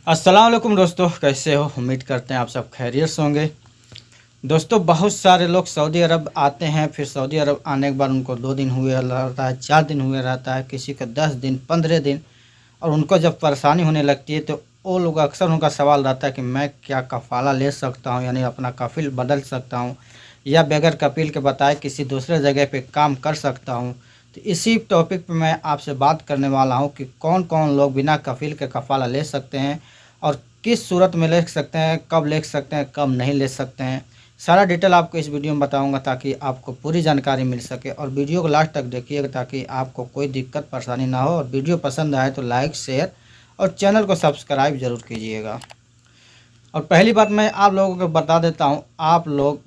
अस्सलाम वालेकुम दोस्तों, कैसे हो? उम्मीद करते हैं आप सब खैरियत से होंगे। दोस्तों, बहुत सारे लोग सऊदी अरब आते हैं, फिर सऊदी अरब आने के बाद उनको 2 दिन हुए रहता है, 4 दिन हुए रहता है, किसी का 10 दिन, 15 दिन। और उनको जब परेशानी होने लगती है तो वो लोग अक्सर उनका सवाल रहता है कि मैं क्या कफ़ाला ले सकता हूँ, यानी अपना कफ़ील बदल सकता हूँ या बगैर कफ़ील के बताए किसी दूसरे जगह पे काम कर सकता हूँ। तो इसी टॉपिक पे मैं आपसे बात करने वाला हूँ कि कौन कौन लोग बिना कफ़ील के कफ़ाला ले सकते हैं और किस सूरत में ले सकते हैं, कब ले सकते हैं, कब नहीं ले सकते हैं। सारा डिटेल आपको इस वीडियो में बताऊंगा ताकि आपको पूरी जानकारी मिल सके, और वीडियो को लास्ट तक देखिएगा ताकि आपको कोई दिक्कत परेशानी ना हो। और वीडियो पसंद आए तो लाइक, शेयर और चैनल को सब्सक्राइब ज़रूर कीजिएगा। और पहली बात मैं आप लोगों को बता देता हूँ, आप लोग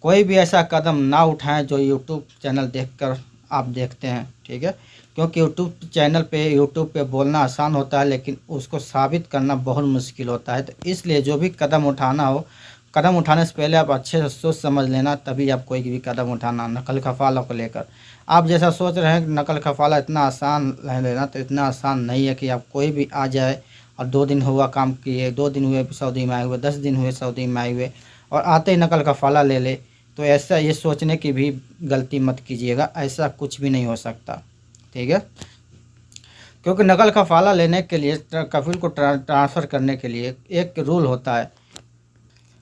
कोई भी ऐसा कदम ना उठाएं जो यूट्यूब चैनल देखकर आप देखते हैं, ठीक है? क्योंकि यूट्यूब पे बोलना आसान होता है, लेकिन उसको साबित करना बहुत मुश्किल होता है। तो इसलिए जो भी कदम उठाना हो, कदम उठाने से पहले आप अच्छे से सोच समझ लेना, तभी आप कोई भी कदम उठाना। नकल खफाला को लेकर आप जैसा सोच रहे हैं कि नकल खफाला इतना आसान है लेना, तो इतना आसान नहीं है कि आप कोई भी आ जाए और 2 दिन हुआ काम किए, 2 दिन हुए सऊदी में आए हुए, 10 दिन हुए सऊदी में आए हुए और आते ही नकल खफाला ले ले। तो ऐसा ये सोचने की भी गलती मत कीजिएगा, ऐसा कुछ भी नहीं हो सकता, ठीक है? क्योंकि नकल खफाला लेने के लिए कफील को ट्रांसफ़र करने के लिए एक रूल होता है,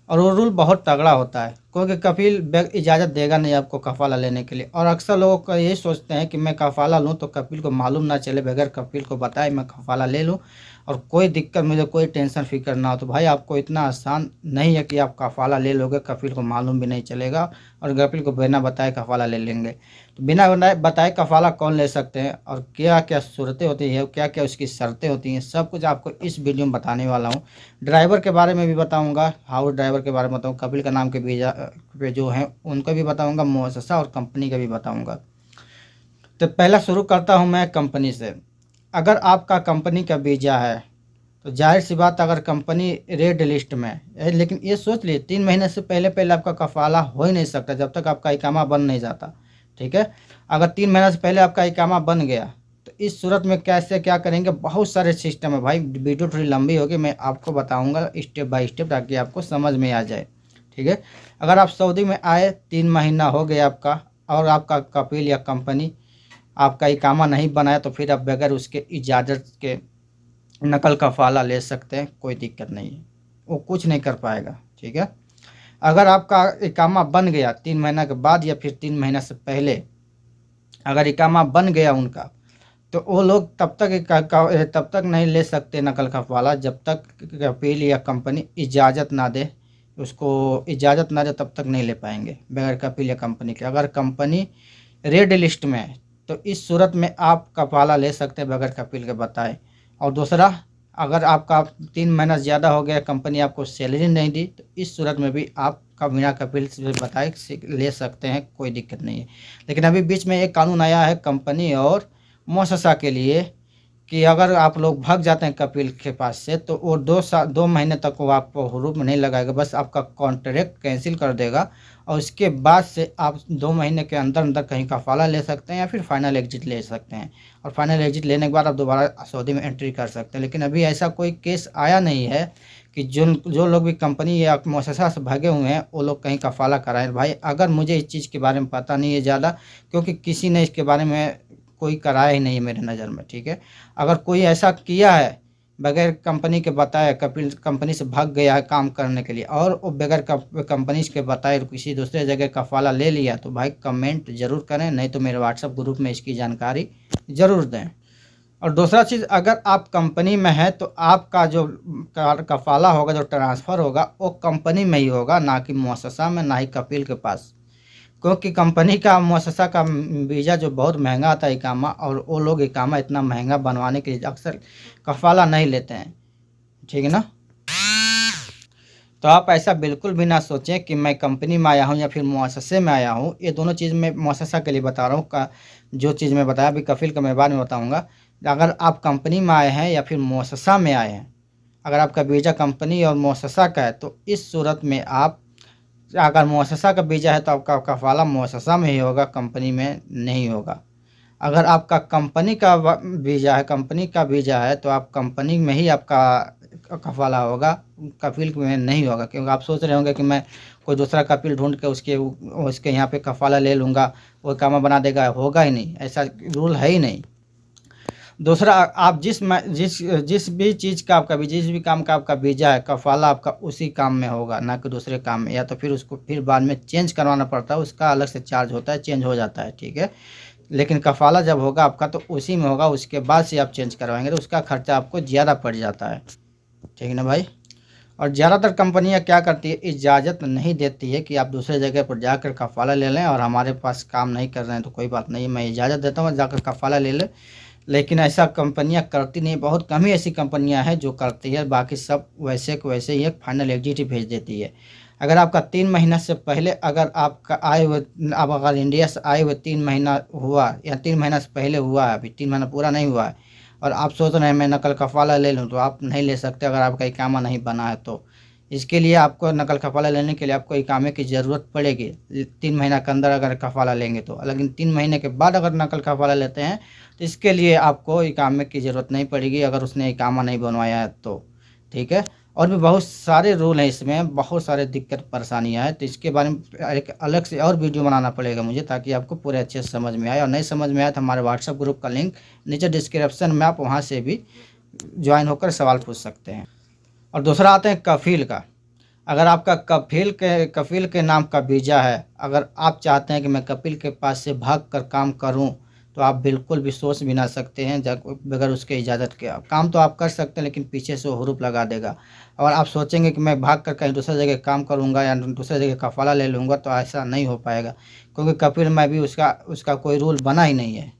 और वो रूल बहुत तगड़ा होता है, क्योंकि कफील इजाज़त देगा नहीं आपको कफ़ाला लेने के लिए। और अक्सर लोग का यही सोचते हैं कि मैं कफ़ाला लूँ तो कफील को मालूम ना चले, बगैर कफील को बताए मैं कफ़ाला ले लूँ और कोई दिक्कत, मुझे कोई टेंशन फ़िक्र ना हो। तो भाई, आपको इतना आसान नहीं है कि आप कफ़ाला ले लोगे, कफील को मालूम भी नहीं चलेगा और कफील को बिना बताए कफ़ाला ले लेंगे। तो बिना बताए कफ़ाला कौन ले सकते हैं और क्या क्या सूरतें होती हैं, क्या क्या उसकी शर्तें होती हैं, सब कुछ आपको इस वीडियो में बताने वाला हूँ। ड्राइवर के बारे में भी बताऊंगा, हाउस ड्राइवर के बारे में बताऊँ, कपिल का नाम के वीज़ा पे जो हैं उनका भी बताऊंगा, मुअस्ससा और कंपनी का भी बताऊंगा। तो पहला शुरू करता हूं मैं कंपनी से। अगर आपका कंपनी का वीज़ा है तो जाहिर सी बात, अगर कंपनी रेड लिस्ट में है, लेकिन ये सोच लिए 3 महीने से पहले पहले आपका कफ़ाला हो ही नहीं सकता जब तक आपका इकामा बन नहीं जाता, ठीक है? अगर 3 महीने से पहले आपका इकामा बन गया तो इस सूरत में कैसे क्या करेंगे, बहुत सारे सिस्टम है भाई। वीडियो थोड़ी लंबी होगी, मैं आपको बताऊंगा स्टेप बाय स्टेप ताकि आपको समझ में आ जाए, ठीक है? अगर आप सऊदी में आए, 3 महीना हो गया आपका और आपका कफील या कंपनी आपका इकामा नहीं बनाया, तो फिर आप बगैर उसके इजाज़त के नकल कफ़ाला ले सकते हैं, कोई दिक्कत नहीं है, वो कुछ नहीं कर पाएगा, ठीक है? अगर आपका इकामा बन गया 3 महीना के बाद या फिर 3 महीना से पहले अगर इकामा बन गया उनका, तो वो लोग तब तक नहीं ले सकते नकल खफवाला जब तक कफील या कंपनी इजाज़त ना दे। उसको इजाज़त ना दे तब तक नहीं ले पाएंगे बगैर कफील या कंपनी के। अगर कंपनी रेड लिस्ट में है तो इस सूरत में आप कफाला ले सकते हैं बगैर कफील के बताए। और दूसरा, अगर आपका 3 महीना ज़्यादा हो गया, कंपनी आपको सैलरी नहीं दी, तो इस सूरत में भी आप बिना कफील से बताए ले सकते हैं, कोई दिक्कत नहीं है। लेकिन अभी बीच में एक कानून आया है कंपनी और मुअस्ससा के लिए कि अगर आप लोग भाग जाते हैं कपिल के पास से, तो वो 2 महीने तक वो आपको हुरूप में नहीं लगाएगा, बस आपका कॉन्ट्रैक्ट कैंसिल कर देगा। और उसके बाद से आप 2 महीने के अंदर अंदर कहीं कफ़ाला ले सकते हैं या फिर फाइनल एग्जिट ले सकते हैं। और फाइनल एग्जिट लेने के बाद आप दोबारा सऊदी में एंट्री कर सकते हैं। लेकिन अभी ऐसा कोई केस आया नहीं है कि जो लोग भी कंपनी या मुअस्ससा से भागे हुए हैं वो लोग कहीं कफ़ाला कराएं। भाई, अगर मुझे इस चीज़ के बारे में पता नहीं है ज़्यादा, क्योंकि किसी ने इसके बारे में कोई कराया ही नहीं है मेरे नज़र में, ठीक है? अगर कोई ऐसा किया है बगैर कंपनी के बताए, कपिल कंपनी से भाग गया है काम करने के लिए और वो बगैर कंपनी के बताए किसी दूसरे जगह कफ़ाला ले लिया, तो भाई कमेंट ज़रूर करें, नहीं तो मेरे व्हाट्सएप ग्रुप में इसकी जानकारी ज़रूर दें। और दूसरा चीज़, अगर आप कंपनी में हैं तो आपका जो कफ़ाला होगा, जो ट्रांसफ़र होगा, वो कंपनी में ही होगा, ना कि मुअस्ससा में, ना ही कपिल के पास। क्योंकि कंपनी का मुअस्ससा का वीज़ा जो बहुत महंगा आता है इकामा, और वो लोग इकामा इतना महंगा बनवाने के लिए अक्सर कफ़ाला नहीं लेते हैं, ठीक है ना? तो आप ऐसा बिल्कुल भी ना सोचें कि मैं कंपनी में आया हूँ या फिर मुअस्ससे में आया हूँ। ये दोनों चीज़ मैं मुअस्ससा के लिए बता रहा हूँ का, जो चीज़ मैं बताया अभी कफ़ील का मैं बाद में बताऊँगा। अगर आप कंपनी में आए हैं या फिर मुअस्ससा में आए हैं, अगर आपका वीज़ा कंपनी और मुअस्ससा का है, तो इस सूरत में आप, अगर मुअस्ससा का वीज़ा है तो आपका कफ़ाला मुअस्ससा में ही होगा, कंपनी में नहीं होगा। अगर आपका कंपनी का वीज़ा है तो आप कंपनी में ही आपका कफाला होगा, कफील में नहीं होगा। क्योंकि आप सोच रहे होंगे कि मैं कोई दूसरा कफील ढूंढ के उसके यहाँ पे कफाला ले लूँगा, वो कामा बना देगा, होगा ही नहीं, ऐसा रूल है ही नहीं। दूसरा, आप जिस भी चीज़ का आपका जिस भी काम का आपका वीज़ा है, कफाला आपका उसी काम में होगा, ना कि दूसरे काम में। या तो फिर उसको फिर बाद में चेंज करवाना पड़ता है, उसका अलग से चार्ज होता है, चेंज हो जाता है, ठीक है। लेकिन कफाला जब होगा आपका तो उसी में होगा, उसके बाद से आप चेंज करवाएंगे तो उसका खर्चा आपको ज़्यादा पड़ जाता है, ठीक है ना भाई। और ज़्यादातर कंपनियां क्या करती है, इजाज़त नहीं देती है कि आप दूसरे जगह पर जाकर कफाला ले लें, और हमारे पास काम नहीं कर रहे हैं तो कोई बात नहीं, मैं इजाज़त देता हूँ जाकर कफाला ले लें। लेकिन ऐसा कंपनियां करती नहीं, बहुत कम ही ऐसी कंपनियां हैं जो करती है, बाकी सब वैसे को वैसे ही एक फाइनल एग्जिट ही भेज देती है। अगर आपका 3 महीना से पहले अगर आपका आए हुए, अब अगर इंडिया से आए हुए 3 महीना हुआ या 3 महीना से पहले हुआ है, अभी 3 महीना पूरा नहीं हुआ है, और आप सोच रहे हैं मैं नकल कफाला ले लूँ, तो आप नहीं ले सकते अगर आपका इकामा नहीं बना है तो। इसके लिए आपको नकल कफाला लेने के लिए आपको इकामे की ज़रूरत पड़ेगी 3 महीना के अंदर अगर कफाला लेंगे तो। लेकिन 3 महीने के बाद अगर नकल कफाला लेते हैं तो इसके लिए आपको इकामे की ज़रूरत नहीं पड़ेगी, अगर उसने इकामा नहीं बनवाया है तो, ठीक है। और भी बहुत सारे रूल हैं इसमें, बहुत सारे दिक्कत परेशानियां हैं, तो इसके बारे में एक अलग से और वीडियो बनाना पड़ेगा मुझे, ताकि आपको पूरे अच्छे से समझ में आए। और नहीं समझ में आए तो हमारे व्हाट्सएप ग्रुप का लिंक नीचे डिस्क्रिप्शन में, आप वहां से भी ज्वाइन होकर सवाल पूछ सकते हैं। और दूसरा आते हैं कफील का। अगर आपका कफील के नाम का वीज़ा है, अगर आप चाहते हैं कि मैं कफील के पास से भाग कर काम करूं, तो आप बिल्कुल भी सोच भी ना सकते हैं, बगैर उसके इजाज़त के। काम तो आप कर सकते हैं लेकिन पीछे से वो हुरूप लगा देगा। और आप सोचेंगे कि मैं भाग कर कहीं दूसरी जगह काम करूंगा या दूसरी जगह कफाला ले लूँगा, तो ऐसा नहीं हो पाएगा, क्योंकि कफील में भी उसका कोई रूल बना ही नहीं है।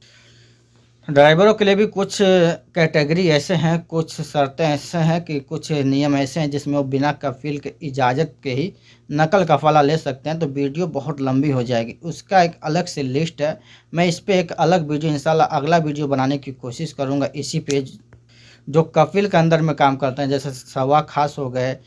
ड्राइवरों के लिए भी कुछ कैटेगरी ऐसे हैं, कुछ शर्तें ऐसे हैं कि कुछ नियम ऐसे हैं जिसमें वो बिना कफील के इजाज़त के ही नकल कफाला ले सकते हैं। तो वीडियो बहुत लंबी हो जाएगी, उसका एक अलग से लिस्ट है। मैं इस पे एक अलग वीडियो इंशाल्लाह अगला वीडियो बनाने की कोशिश करूँगा इसी पे। जो कफील के अंदर में काम करते हैं, जैसे सवा खास हो गए,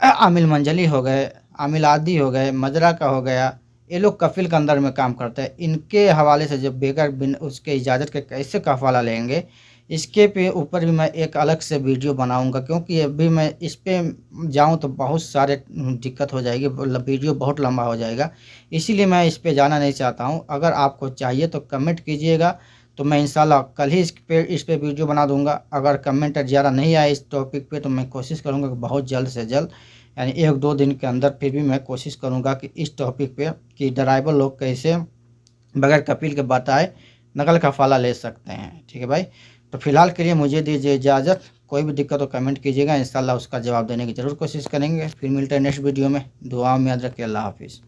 आमिल मंजली हो गए, आमिल आदी हो गए, मजरा का हो गया, ये लोग कफील के अंदर में काम करते हैं। इनके हवाले से जब बेगर बिन उसके इजाज़त के कैसे कफाला लेंगे, इसके पे ऊपर भी मैं एक अलग से वीडियो बनाऊंगा, क्योंकि अभी मैं इस पे जाऊं तो बहुत सारे दिक्कत हो जाएगी, वीडियो बहुत लंबा हो जाएगा, इसीलिए मैं इस पे जाना नहीं चाहता हूं। अगर आपको चाहिए तो कमेंट कीजिएगा, तो मैं इंशाल्लाह कल ही इस पे वीडियो बना दूंगा। अगर कमेंट ज़्यादा नहीं आए इस टॉपिक पे तो मैं कोशिश करूँगा कि बहुत जल्द से जल्द, यानी 1-2 दिन के अंदर फिर भी मैं कोशिश करूंगा कि इस टॉपिक पे कि ड्राइवर लोग कैसे बगैर कफील के बताए नकल कफाला ले सकते हैं, ठीक है भाई। तो फिलहाल के लिए मुझे दीजिए इजाज़त, कोई भी दिक्कत हो कमेंट कीजिएगा, इंशाल्लाह उसका जवाब देने की ज़रूर कोशिश करेंगे। फिर मिलते हैं नेक्स्ट वीडियो में, दुआ में याद रखिए, अल्लाह हाफिज़।